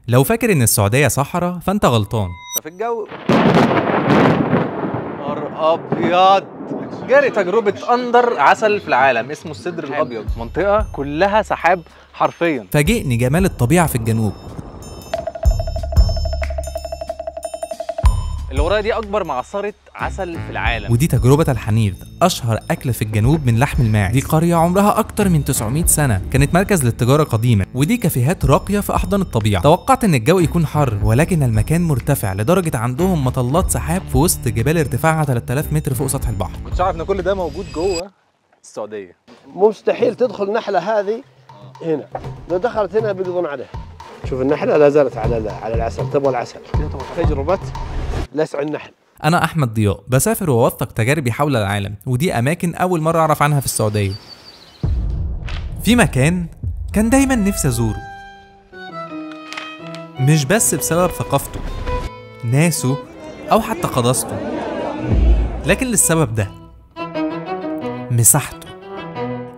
لو فاكر ان السعودية صحراء فانت غلطان. ففي الجو نهار ابيض. جاري تجربة أندر عسل في العالم اسمه السدر الأبيض، منطقة كلها سحاب حرفيا. فاجئني جمال الطبيعة في الجنوب. اللي ورايا دي أكبر معصرة عسل في العالم، ودي تجربة الحنيذ، أشهر أكلة في الجنوب من لحم الماعز. دي قرية عمرها أكتر من 900 سنة، كانت مركز للتجارة قديما، ودي كافيهات راقية في أحضان الطبيعة. توقعت إن الجو يكون حر، ولكن المكان مرتفع لدرجة عندهم مطلات سحاب في وسط جبال ارتفاعها 3000 متر فوق سطح البحر. كنتش عارف إن كل ده موجود جوه السعودية. مستحيل تدخل النحلة هذه هنا، لو دخلت هنا بيقضون عليها. شوف النحلة لا زالت على العسل، تبغى العسل. تجربة لسع النحل. أنا أحمد ضياء، بسافر وأوثق تجاربي حول العالم، ودي أماكن أول مرة أعرف عنها في السعودية. في مكان كان دايما نفسي أزوره، مش بس بسبب ثقافته، ناسه، أو حتى قداسته، لكن للسبب ده: مساحته.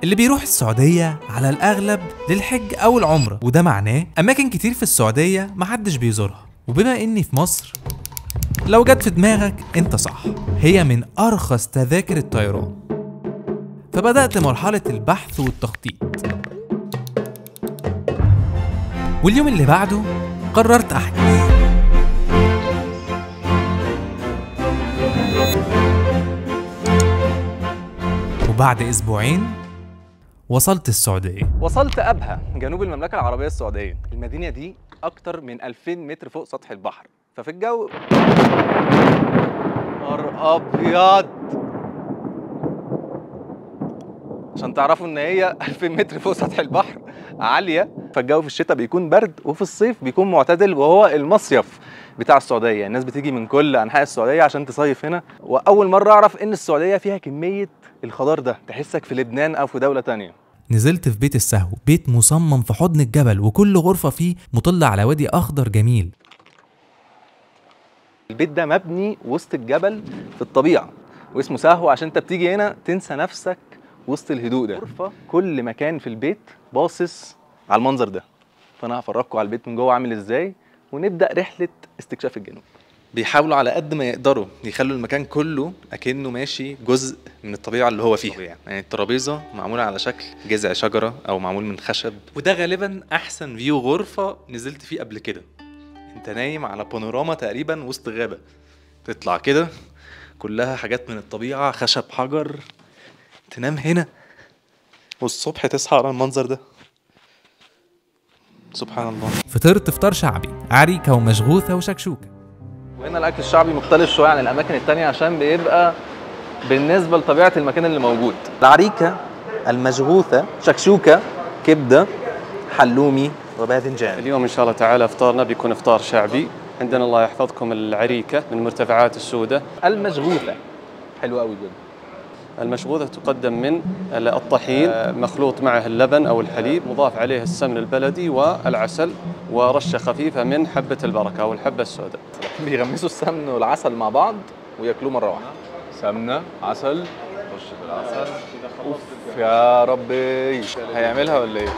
اللي بيروح السعودية على الأغلب للحج أو العمرة، وده معناه أماكن كتير في السعودية محدش بيزورها. وبما إني في مصر، لو جت في دماغك انت صح، هي من أرخص تذاكر الطيران. فبدأت مرحلة البحث والتخطيط، واليوم اللي بعده قررت أحجز. وبعد أسبوعين وصلت السعودية. وصلت أبها، جنوب المملكة العربية السعودية. المدينة دي أكتر من 2000 متر فوق سطح البحر، ففي الجو نهار أبيض. عشان تعرفوا إن هي 2000 متر فوق سطح البحر عالية، فالجو في الشتاء بيكون برد وفي الصيف بيكون معتدل، وهو المصيف بتاع السعودية. الناس بتيجي من كل أنحاء السعودية عشان تصيف هنا. وأول مرة أعرف إن السعودية فيها كمية الخضار ده، تحسك في لبنان أو في دولة تانية. نزلت في بيت السهو، بيت مصمم في حضن الجبل، وكل غرفة فيه مطلة على وادي أخضر جميل. البيت ده مبني وسط الجبل في الطبيعة، واسمه سهو عشان انت بتيجي هنا تنسى نفسك وسط الهدوء ده. غرفة كل مكان في البيت باصص على المنظر ده. فأنا هفرجكم على البيت من جوه عامل ازاي، ونبدأ رحلة استكشاف الجنوب. بيحاولوا على قد ما يقدروا يخلوا المكان كله أكنه ماشي جزء من الطبيعة اللي هو فيها. يعني الترابيزة معمولة على شكل جذع شجرة أو معمول من خشب، وده غالبا أحسن فيو غرفة نزلت فيه قبل كده. انت نايم على بانوراما تقريبا وسط غابة، تطلع كده كلها حاجات من الطبيعة، خشب، حجر. تنام هنا والصبح تصحى على المنظر ده. سبحان الله. فطرت فطار شعبي، عريكة ومشغوثة وشكشوكة. وهنا الأكل الشعبي مختلف شوية عن الأماكن التانية عشان بيبقى بالنسبة لطبيعة المكان اللي موجود. العريكة، المشغوثة، شكشوكة، كبدة، حلومي، وباذنجان. اليوم إن شاء الله تعالى فطارنا بيكون فطار شعبي. عندنا الله يحفظكم العريكة من مرتفعات السودة. المشغوثة حلوة قوي جدا. المشغوثة تقدم من الطحين مخلوط معه اللبن أو الحليب، مضاف عليه السمن البلدي والعسل، ورشة خفيفة من حبة البركة أو الحبة السوداء. بيغمسوا السمن والعسل مع بعض وياكلوه مرة واحدة. سمنة، عسل، رشة العسل. أوف يا ربي، هيعملها ولا إيه؟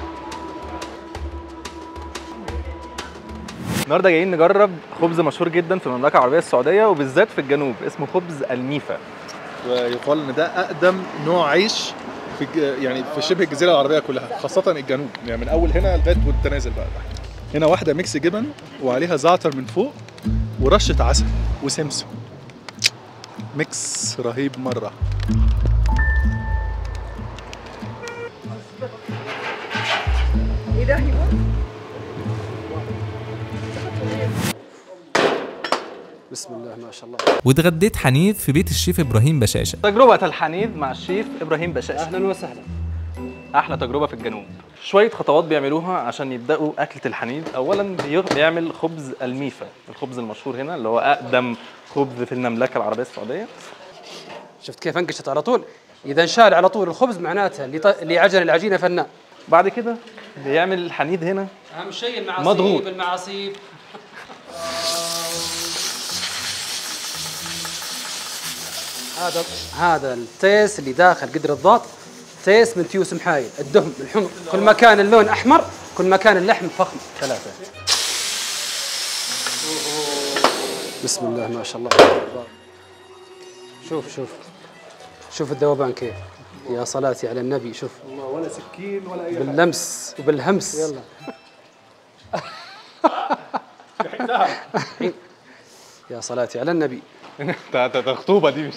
النهارده جايين نجرب خبز مشهور جدا في المملكة العربية السعودية، وبالذات في الجنوب، اسمه خبز الميفا. ويقال ان ده اقدم نوع عيش يعني في شبه الجزيره العربيه كلها، خاصه الجنوب، يعني من اول هنا لغايه وانت نازل بقى تحت. هنا واحده ميكس جبن وعليها زعتر من فوق ورشه عسل وسمسم، ميكس رهيب مره. بسم الله ما شاء الله. واتغديت حنيذ في بيت الشيف إبراهيم بشاشة. تجربة الحنيذ مع الشيف إبراهيم بشاشة. أهلا وسهلا. أحلى تجربة في الجنوب. شوية خطوات بيعملوها عشان يبدأوا أكلة الحنيذ. أولاً بيعمل خبز الميفا، الخبز المشهور هنا اللي هو أقدم خبز في المملكة العربية السعودية. شفت كيف انقشت على طول؟ إذا انشال على طول الخبز معناته اللي عجن العجينة فنان. بعد كده بيعمل الحنيذ هنا. أهم شيء المعاصيب. مضغوط. المعاصيب. هذا التيس اللي داخل قدر الضغط، تيس من تيوس محايد، الدهم، الحمر، كل ما كان اللون احمر كل ما كان اللحم فخم. 3 بسم الله ما شاء الله. شوف الذوبان كيف. يا صلاتي على النبي. شوف ولا سكين ولا اي حاجه، باللمس وبالهمس. يلا يا صلاتي على النبي. ده خطوبه دي مش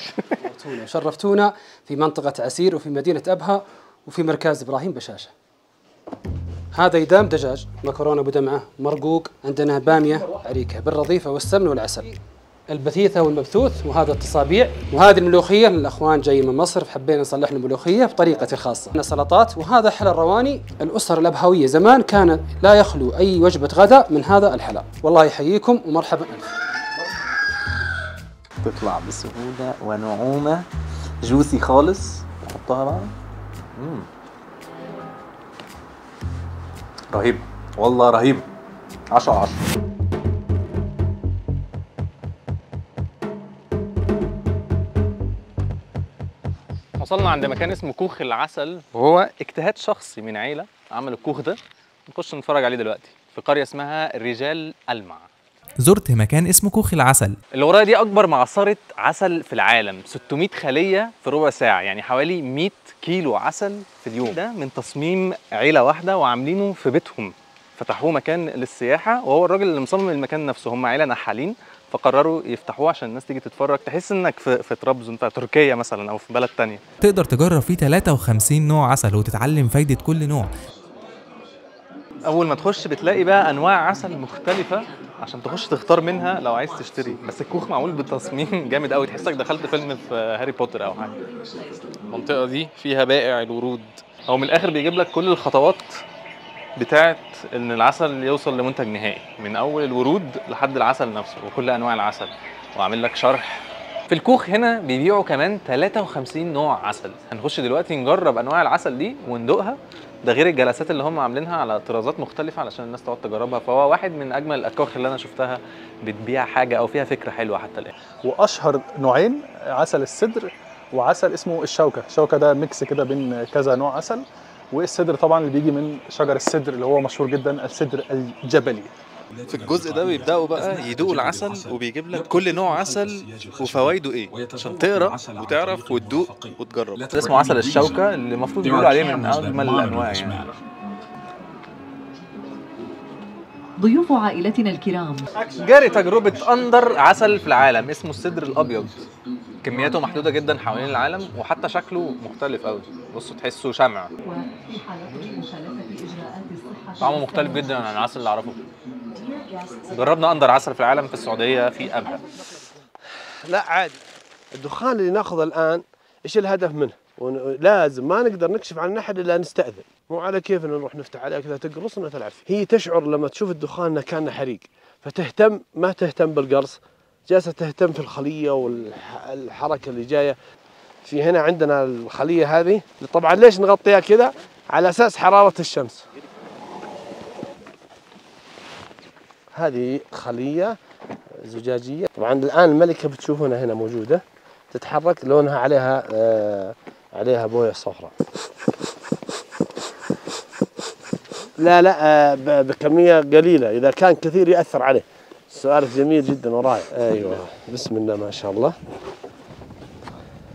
شرفتونا في منطقة عسير وفي مدينة أبها وفي مركز إبراهيم بشاشة. هذا يدام دجاج، مكرونة بدمعة، مرقوق، عندنا بامية عريكة بالرضيفة والسمن والعسل، البثيثة والمبثوث، وهذا التصابيع، وهذه الملوخية للأخوان جايين من مصر فحبينا نصلح الملوخية بطريقتي الخاصة. عندنا سلطات، وهذا حلا الرواني. الأسر الأبهوية زمان كان لا يخلو أي وجبة غداء من هذا الحلا. والله يحييكم ومرحبا ألف. تطلع بسهوله ونعومه، جوسي خالص. نحطها بقى. رهيب والله، رهيب. 10 على 10. وصلنا عند مكان اسمه كوخ العسل، وهو اجتهاد شخصي من عيلة عملوا الكوخ ده. نخش نتفرج عليه دلوقتي في قرية اسمها الرجال ألمع. زرت مكان اسمه كوخ العسل. اللي ورايا دي أكبر معصرة عسل في العالم، 600 خلية في ربع ساعة، يعني حوالي 100 كيلو عسل في اليوم. ده من تصميم عيلة واحدة وعاملينه في بيتهم، فتحوه مكان للسياحة، وهو الراجل اللي مصمم المكان نفسه. هم عيلة نحالين فقرروا يفتحوه عشان الناس تيجي تتفرج، تحس انك في طرابزون، في تركيا مثلا او في بلد تانية. تقدر تجرب فيه 53 نوع عسل وتتعلم فايدة كل نوع. اول ما تخش بتلاقي بقى انواع عسل مختلفة عشان تخش تختار منها لو عايز تشتري. بس الكوخ معمول بتصميم جامد قوي، تحسك دخلت فيلم في هاري بوتر او حاجة. المنطقة دي فيها بائع الورود، هو من الاخر بيجيب لك كل الخطوات بتاعت ان العسل يوصل لمنتج نهائي، من اول الورود لحد العسل نفسه وكل انواع العسل، وعامل لك شرح. في الكوخ هنا بيبيعوا كمان 53 نوع عسل. هنخش دلوقتي نجرب انواع العسل دي وندوقها، ده غير الجلسات اللي هم عاملينها على طرازات مختلفه علشان الناس تقعد تجربها. فهو واحد من اجمل الاكواخ اللي انا شفتها بتبيع حاجه او فيها فكره حلوه حتى الان. واشهر نوعين عسل السدر وعسل اسمه الشوكه. الشوكه ده ميكس كده بين كذا نوع عسل، والسدر طبعا اللي بيجي من شجر السدر اللي هو مشهور جدا، السدر الجبلي. في الجزء ده بيبداوا بقى يدوقوا العسل، وبيجيب لك كل نوع عسل وفوائده ايه عشان تقرا وتعرف وتدوق وتجرب. ده اسمه عسل الشوكه، اللي المفروض بيقولوا عليه من اجمل الانواع يعني. ضيوف عائلتنا الكرام، جاري تجربة أندر عسل في العالم اسمه السدر الأبيض. كمياته محدودة جدا حوالين العالم، وحتى شكله مختلف قوي. بصوا تحسوا شمع، طعمه مختلف جدا عن العسل اللي أعرفه. جربنا أندر عسل في العالم في السعودية في أبها. لا عادي، الدخان اللي ناخذه الآن إيش الهدف منه؟ لازم ما نقدر نكشف عن أحد إلا نستأذن، مو على كيف نروح نفتح عليها كذا تقرص وتلعب فيه. هي تشعر لما تشوف الدخان انه كان حريق، فتهتم، ما تهتم بالقرص، جالسه تهتم في الخليه والحركه اللي جايه. في هنا عندنا الخليه هذه، طبعا ليش نغطيها كذا؟ على اساس حراره الشمس. هذه خليه زجاجيه، طبعا الان الملكه بتشوفونها هنا موجوده، تتحرك، لونها عليها بويه صفراء. لا بكمية قليلة، إذا كان كثير يأثر عليه. سؤالك جميل جدا ورائع. أيوة بسم الله ما شاء الله.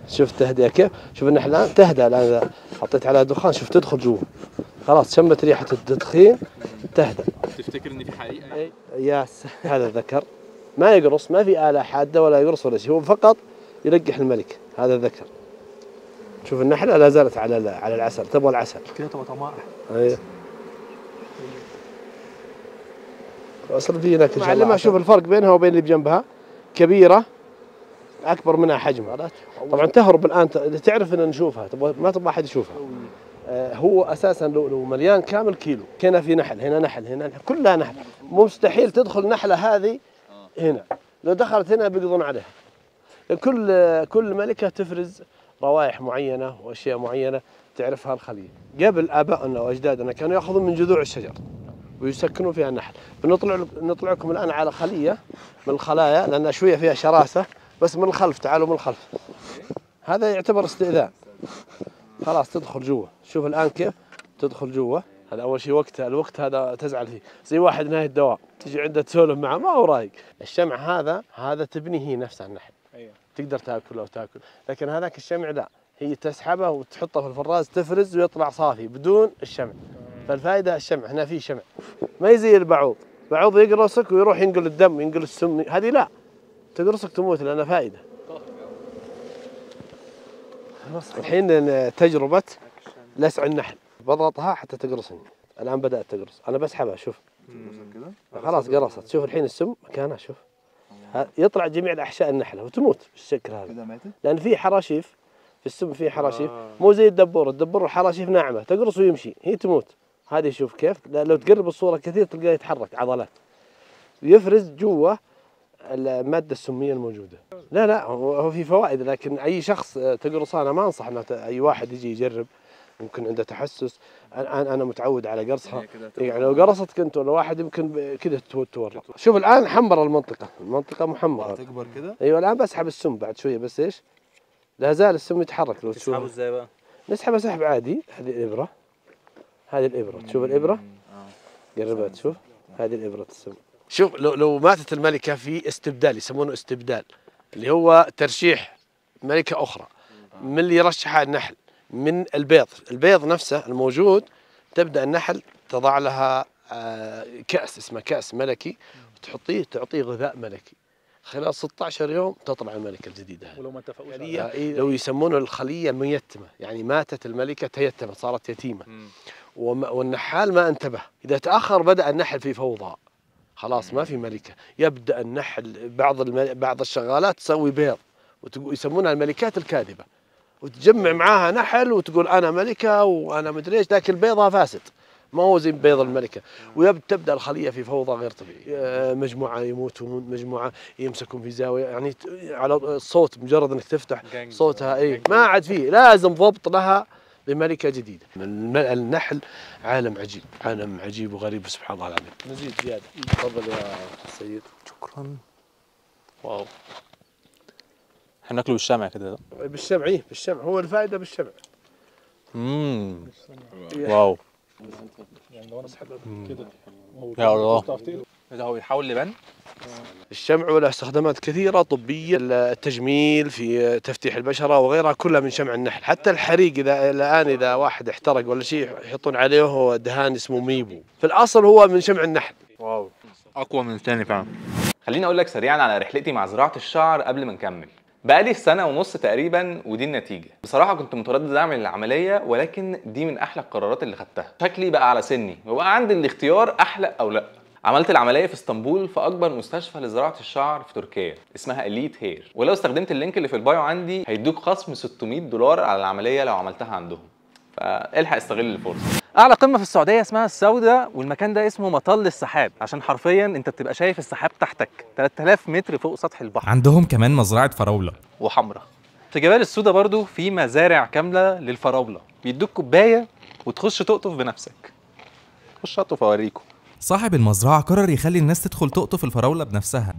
شوف تهدئة كيف؟ شوف النحلة الآن تهدأ، الآن إذا حطيت عليها دخان شوف تدخل جوا، خلاص شمت ريحة التدخين تهدأ. تفتكر إن في حقيقة؟ ياس هذا الذكر ما يقرص، ما في آلة حادة ولا يقرص ولا شيء، هو فقط يلقح الملك. هذا الذكر. شوف النحلة لا زالت على العسل، تبغى العسل كده تبغى طعمها احلى. أيوة. أصل في هناك معلمة، شوف الفرق بينها وبين اللي بجنبها، كبيرة أكبر منها حجما. طبعا تهرب الآن، تعرف إن نشوفها، ما تبغى أحد يشوفها. هو أساسا لو مليان كامل كيلو. هنا في نحل، هنا نحل، هنا نحل، كلها نحل. مستحيل تدخل نحلة هذه هنا، لو دخلت هنا بيقضون عليها. كل ملكة تفرز روائح معينة وأشياء معينة تعرفها الخلية. قبل آبائنا وأجدادنا كانوا يأخذون من جذوع الشجر ويسكنوا فيها النحل. بنطلعكم الآن على خلية من الخلايا، لأنها شوية فيها شراسة، بس من الخلف، تعالوا من الخلف. هذا يعتبر استئذان. خلاص تدخل جوا، شوف الآن كيف تدخل جوا هذا اول شيء وقتها، الوقت هذا تزعل فيه، زي واحد نهاية الدوام تجي عنده تسولف معه ما هو رايق. الشمع هذا تبني هي نفسها النحل، تقدر تاكله وتاكل، لكن هذاك الشمع لا، هي تسحبه وتحطه في الفراز تفرز ويطلع صافي بدون الشمع. فالفائده الشمع، هنا في شمع، ما يزي البعوض، بعوض يقرصك ويروح ينقل الدم ينقل السم، هذه لا، تقرصك تموت لانها فائده. الحين تجربه لسع النحل، بضغطها حتى تقرصني، الان بدات تقرص، انا بسحبها شوف خلاص قرصت، شوف الحين السم مكانها، شوف يطلع جميع الاحشاء النحله وتموت بالشكل هذا، لان في حراشيف في السم، في حراشيف مو زي الدبور الحراشيف ناعمه تقرص ويمشي، هي تموت. هذه شوف كيف لو تقرب الصوره كثير تلقاه يتحرك عضلات ويفرز جوا الماده السميه الموجوده. لا هو في فوائد، لكن اي شخص تقرصه انا ما انصح انه اي واحد يجي يجرب، ممكن عنده تحسس. انا متعود على قرصها، يعني لو قرصتك انت ولا واحد يمكن كذا تورط. شوف الان حمر المنطقه محمره تكبر كده. ايوه الان بسحب السم بعد شويه، بس ايش لا زال السم يتحرك. لو تشوف تسحبه ازاي بقى؟ نسحبه سحب عادي. هذه الابره تشوف الابره قربها تشوف، هذه الابره السم. شوف لو ماتت الملكه في استبدال، يسمونه استبدال، اللي هو ترشيح ملكه اخرى من اللي يرشحها النحل من البيض نفسه الموجود. تبدا النحل تضع لها كاس اسمه كاس ملكي، تعطيه غذاء ملكي. خلال 16 يوم تطلع الملكه الجديده هذه. ولو ما اتفقوش لو يسمونه الخليه ميتمه، يعني ماتت الملكه تيتمت صارت يتيمه. والنحال ما انتبه، اذا تاخر بدا النحل في فوضى، خلاص ما في ملكه. يبدا النحل بعض الشغالات تسوي بيض ويسمونها الملكات الكاذبه، وتجمع معاها نحل وتقول انا ملكه وانا مدري ايش، لكن بيضها فاسد ما هو زي بيض الملكه. وتبدا الخليه في فوضى غير طبيعيه، مجموعه يموتون، مجموعه يمسكون في زاويه، يعني على الصوت مجرد انك تفتح صوتها ما عاد فيه، لازم ضبط لها بملكه جديده. النحل عالم عجيب وغريب سبحان الله العظيم. نزيد زياده. تفضل يا سيد. شكرا. واو، هناكله بالشمع كده. بالشمع بالشمع، هو الفائده بالشمع. واو. يعني لو انا بسحب كده يا الله، ده هو يحول لبن. الشمع وله استخدامات كثيره طبيه، التجميل، في تفتيح البشره وغيرها، كلها من شمع النحل. حتى الحريق اذا واحد احترق ولا شيء يحطون عليه دهان اسمه ميبو، في الاصل هو من شمع النحل. واو، اقوى من الثاني فعلا. خليني اقول لك سريعا على رحلتي مع زراعه الشعر قبل ما نكمل. بقالي في سنه ونص تقريبا ودي النتيجه. بصراحه كنت متردد اعمل العمليه، ولكن دي من احلى القرارات اللي خدتها. شكلي بقى على سني وبقى عندي الاختيار احلق او لا. عملت العمليه في اسطنبول في اكبر مستشفى لزراعه الشعر في تركيا اسمها اليت هير، ولو استخدمت اللينك اللي في البايو عندي هيدوك خصم $600 على العمليه لو عملتها عندهم، فالحق استغل الفرصه. اعلى قمه في السعوديه اسمها السوداء، والمكان ده اسمه مطل السحاب عشان حرفيا انت بتبقى شايف السحاب تحتك 3000 متر فوق سطح البحر. عندهم كمان مزرعه فراوله وحمرة. في جبال السوداء برضو في مزارع كامله للفراوله، بيدوك كوبايه وتخش تقطف بنفسك. خش اقطف اوريكم. صاحب المزرعه قرر يخلي الناس تدخل تقطف الفراوله بنفسها،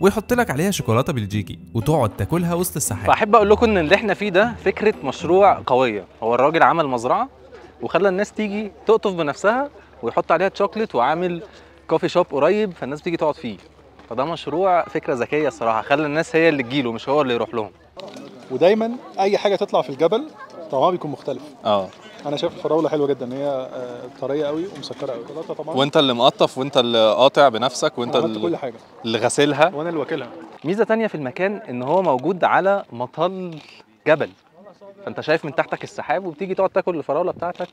ويحط لك عليها شوكولاته بلجيكي وتقعد تاكلها وسط السحاب. فاحب اقول لكم ان اللي احنا فيه ده فكره مشروع قويه. هو الراجل عمل مزرعه وخلى الناس تيجي تقطف بنفسها ويحط عليها تشوكلت، وعامل كوفي شوب قريب فالناس بتيجي تقعد فيه. فده مشروع فكره ذكيه الصراحه، خلى الناس هي اللي تجيله مش هو اللي يروح لهم. ودايما اي حاجه تطلع في الجبل طعمها بيكون مختلف. انا شايف الفراوله حلوه جدا، هي طريه قوي ومسكره قوي طبعا، وانت اللي مقطف وانت اللي قاطع بنفسك وانت كل حاجه اللي غسلها وانا اللي واكلها. ميزه تانية في المكان ان هو موجود على مطل جبل، فانت شايف من تحتك السحاب وبتيجي تقعد تاكل الفراوله بتاعتك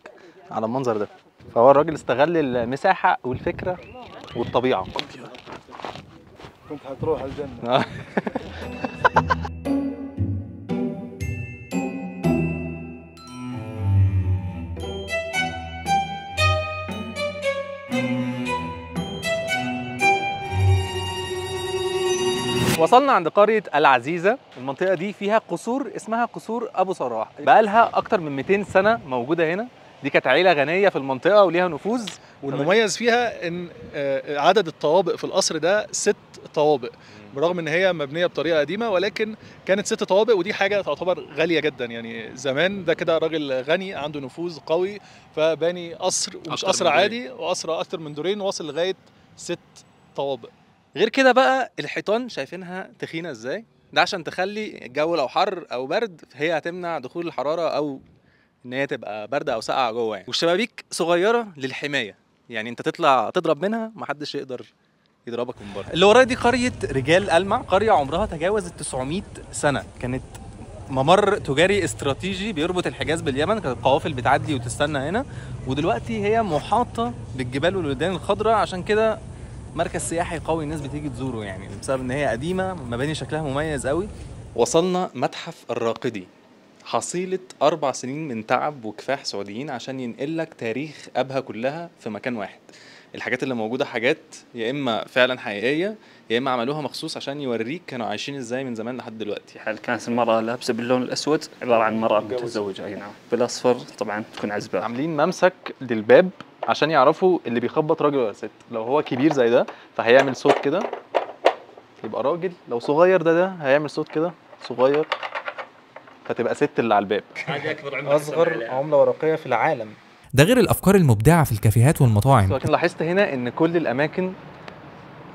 على المنظر ده. فهو الراجل استغل المساحه والفكره والطبيعه. كنت هتروح الجنه. وصلنا عند قرية العزيزة. المنطقة دي فيها قصور اسمها قصور أبو صراح، بقالها أكتر من 200 سنة موجودة هنا. دي كانت عيلة غنية في المنطقة وليها نفوذ، والمميز فيها ان عدد الطوابق في القصر ده 6 طوابق، برغم ان هي مبنيه بطريقه قديمه ولكن كانت 6 طوابق، ودي حاجه تعتبر غاليه جدا. يعني زمان ده كده راجل غني عنده نفوذ قوي فباني قصر، ومش قصر عادي، وقصر اكتر من دورين واصل لغايه 6 طوابق. غير كده بقى الحيطان شايفينها تخينه ازاي؟ ده عشان تخلي الجو لو حر او برد هي هتمنع دخول الحراره او ان هي تبقى بارده او ساقعه جوه يعني. والشبابيك صغيره للحمايه، يعني انت تطلع تضرب منها محدش يقدر يضربك من بره. اللي ورايا دي قريه رجال ألمع، قريه عمرها تجاوز ال 900 سنه، كانت ممر تجاري استراتيجي بيربط الحجاز باليمن، كانت القوافل بتعدي وتستنى هنا، ودلوقتي هي محاطه بالجبال والوديان الخضراء، عشان كده مركز سياحي قوي الناس بتيجي تزوره يعني، بسبب ان هي قديمه، مباني شكلها مميز قوي. وصلنا متحف الراقدي، حصيلة 4 سنين من تعب وكفاح سعوديين عشان ينقل لك تاريخ أبها كلها في مكان واحد. الحاجات اللي موجودة حاجات يا إما فعلا حقيقية يا إما عملوها مخصوص عشان يوريك كانوا عايشين إزاي من زمان لحد دلوقتي. حال كانت المرأة لابسة باللون الأسود عبارة عن مرأة متزوجة، أي نعم. بالأصفر طبعا تكون عزباء. عاملين ممسك للباب عشان يعرفوا اللي بيخبط راجل ولا ست. لو هو كبير زي ده فهيعمل صوت كده يبقى راجل، لو صغير ده هيعمل صوت كده صغير فتبقى ست اللي على الباب. أصغر عملة ورقية في العالم. ده غير الافكار المبدعه في الكافيهات والمطاعم. لكن لاحظت هنا ان كل الاماكن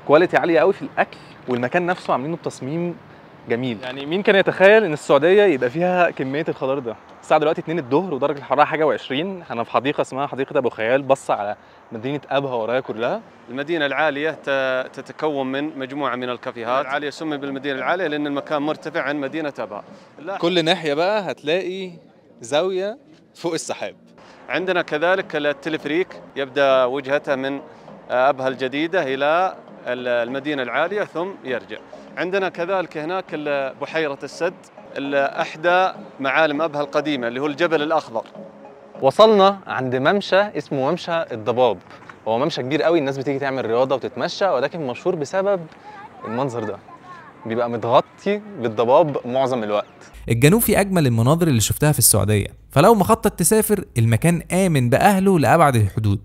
كواليتي عاليه قوي في الاكل، والمكان نفسه عاملينه بتصميم جميل. يعني مين كان يتخيل ان السعوديه يبقى فيها كميه الخضار ده؟ الساعه دلوقتي 2 الظهر ودرجه الحراره حاجه و20. انا في حديقه اسمها حديقه ابو خيال، بص على مدينه ابها ورايا كلها. المدينة العالية تتكون من مجموعة من الكافيهات. العالية سمي بالمدينة العالية لأن المكان مرتفع عن مدينة أبها. كل ناحيه بقى هتلاقي زاويه فوق السحاب. عندنا كذلك التلفريك يبدأ وجهته من أبها الجديدة إلى المدينة العالية ثم يرجع. عندنا كذلك هناك بحيرة السد، أحدى معالم أبها القديمة اللي هو الجبل الأخضر. وصلنا عند ممشى اسمه ممشى الضباب. هو ممشى كبير قوي، الناس بتيجي تعمل رياضة وتتمشى، ولكن مشهور بسبب المنظر ده، بيبقى متغطي بالضباب معظم الوقت. الجنوب فيه اجمل المناظر اللي شفتها في السعوديه، فلو مخطط تسافر المكان امن باهله لابعد الحدود،